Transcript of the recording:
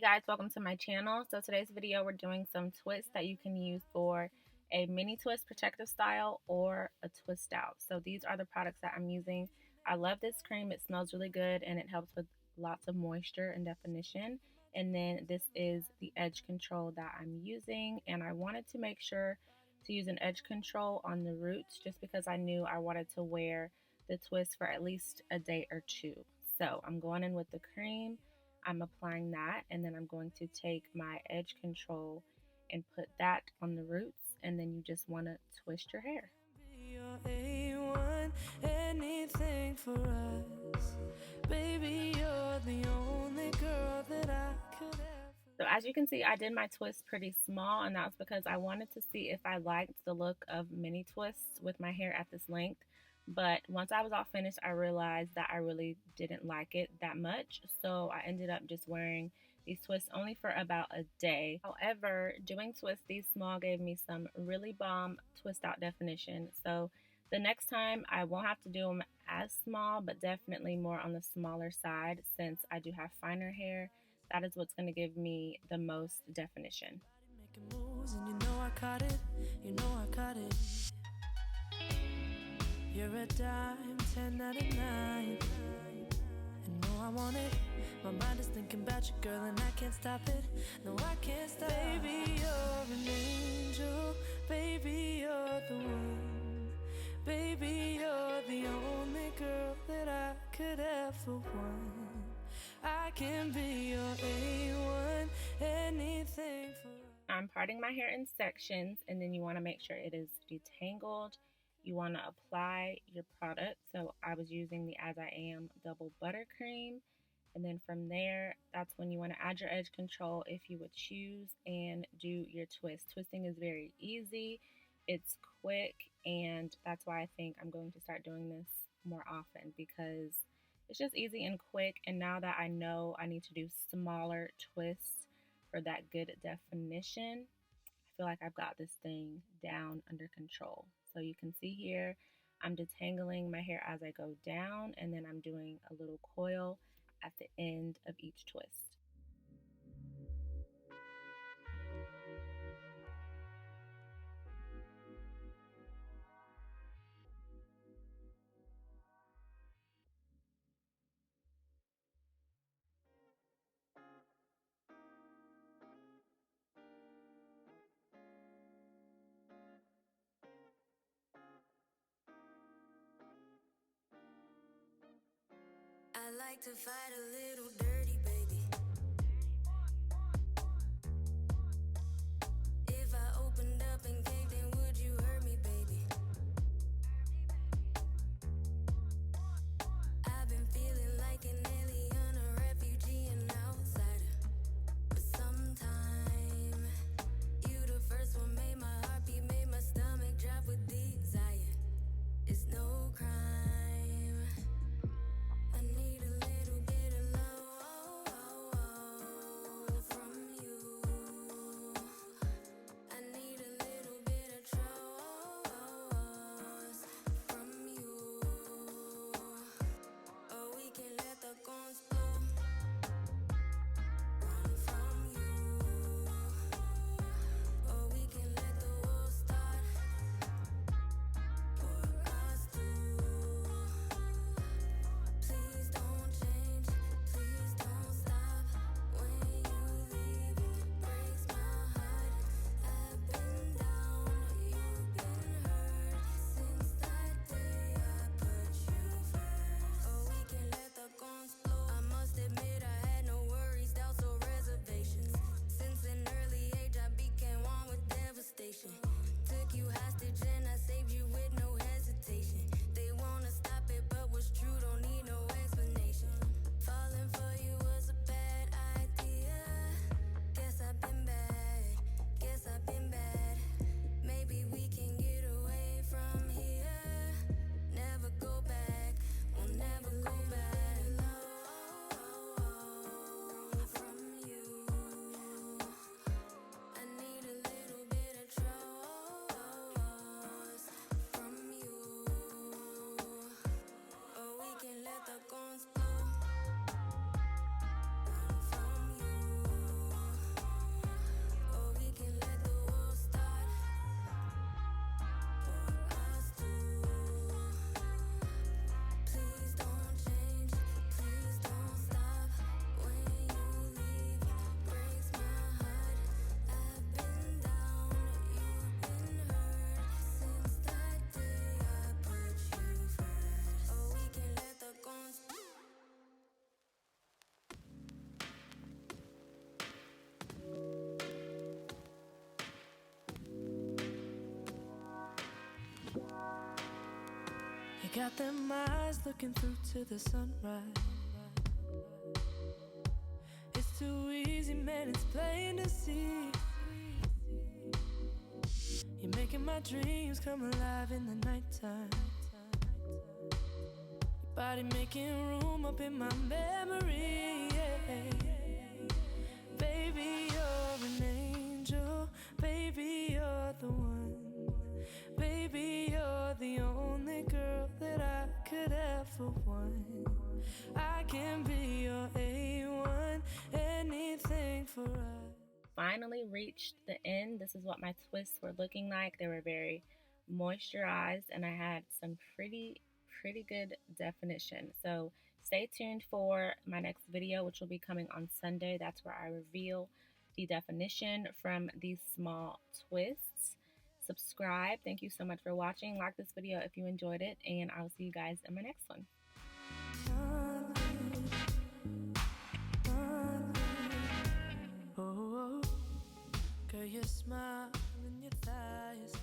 Hey guys, welcome to my channel. So today's video we're doing some twists that you can use for a mini twist protective style or a twist out. So these are the products that I'm using. I love this cream. It smells really good and it helps with lots of moisture and definition. And then this is the edge control that I'm using, and I wanted to make sure to use an edge control on the roots just because I knew I wanted to wear the twist for at least a day or two. So I'm going in with the cream. I'm applying that, and then I'm going to take my edge control and put that on the roots, and then you just want to twist your hair. Anything for us. Baby, you're the only girl that I could have. So as you can see, I did my twist pretty small, and that's because I wanted to see if I liked the look of mini twists with my hair at this length. But once I was all finished, I realized that I really didn't like it that much. So I ended up just wearing these twists only for about a day. However, doing twists these small gave me some really bomb twist out definition. So the next time I won't have to do them as small, but definitely more on the smaller side since I do have finer hair. That is what's going to give me the most definition. You're a dime, 10 out of 9. And no, I want it. My mind is thinking about you, girl, and I can't stop it. No, I can't stop. Baby, you're an angel. Baby, you're the one. Baby, you're the only girl that I could ever want. I can be your A1, anything for. I'm parting my hair in sections, and then you want to make sure it is detangled. You want to apply your product. So I was using the As I Am double buttercream, and then from there, that's when you want to add your edge control if you would choose, and do your twist. Twisting is very easy, it's quick, and that's why I think I'm going to start doing this more often because it's just easy and quick. And now that I know I need to do smaller twists for that good definition, I feel like I've got this thing down under control. So you can see here, I'm detangling my hair as I go down, and then I'm doing a little coil at the end of each twist. I like to fight a little dirty, baby. If I opened up and caved in, would you hurt me, baby? I've been feeling like an alien, a refugee, an outsider. But sometime, you the first one made my heart beat, made my stomach drop with desire. It's no crime. I need a little bit of love. You got them eyes looking through to the sunrise. It's too easy, man, it's plain to see. You're making my dreams come alive in the nighttime. Your body making room up in my memory, yeah. Baby, you're an angel. Baby, you're the one. Baby, you're the only girl that I could ever want. I can be your A1, anything for us. Finally reached the end. This is what my twists were looking like. They were very moisturized and I had some pretty good definition. So stay tuned for my next video, which will be coming on Sunday. That's where I reveal the definition from these small twists. Subscribe. Thank you so much for watching. Like this video if you enjoyed it, and I'll see you guys in my next one. Girl, your smile and your thighs